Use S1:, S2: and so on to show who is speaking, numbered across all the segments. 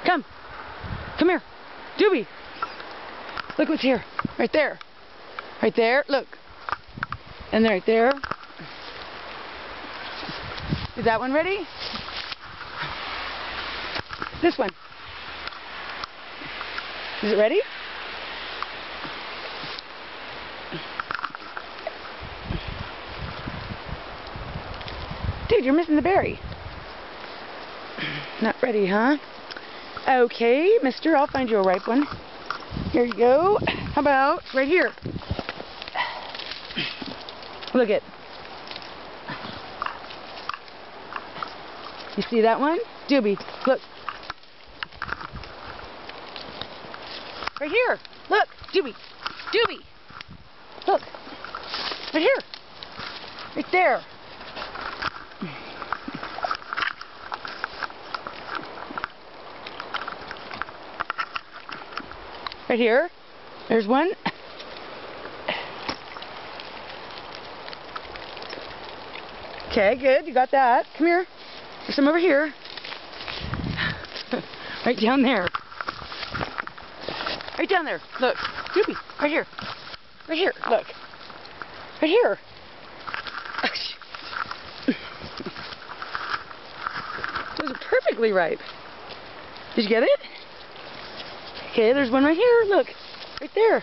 S1: Come. Come here. Doobie. Look what's here. Right there. Right there. Look. And right there. Is that one ready? This one. Is it ready? Dude, you're missing the berry. Not ready, huh? Okay, mister, I'll find you a ripe one. Here you go. How about right here? Look it. You see that one? Doobie, look. Right here. Look, Doobie. Doobie. Look. Right here. Right there. Right here. There's one. Okay, good. You got that. Come here. There's some over here. Right down there. Right down there. Look. Doobie. Right here. Right here. Look. Right here. Those are perfectly ripe. Did you get it? Okay, there's one right here. Look. Right there.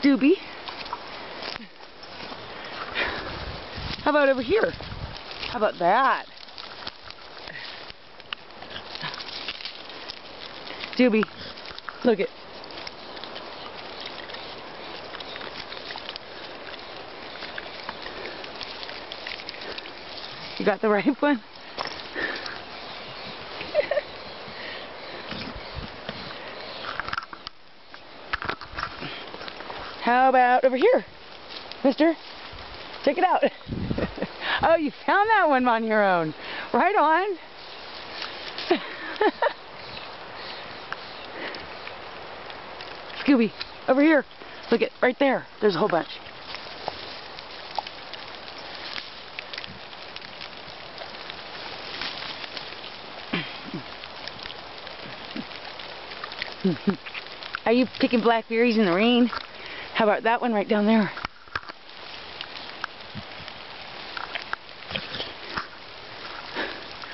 S1: Doobie. How about over here? How about that? Doobie. Look it. You got the ripe one? How about over here, mister? Check it out. Oh, you found that one on your own. Right on. Scooby, over here. Look it, right there. There's a whole bunch. Are you picking blackberries in the rain? How about that one right down there?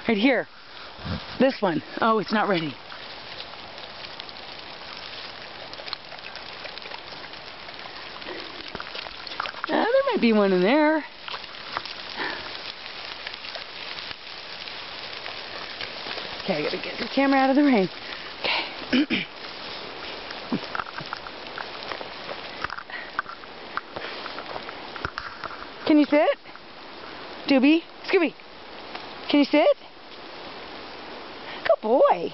S1: Right here. This one. Oh, it's not ready. There might be one in there. Okay, I gotta get the camera out of the rain. Okay. Can you sit? Doobie? Scooby? Can you sit? Good boy.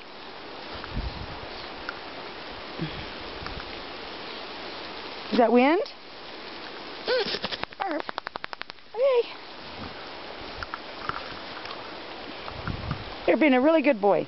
S1: Is that wind? Barf. Okay. You're being a really good boy.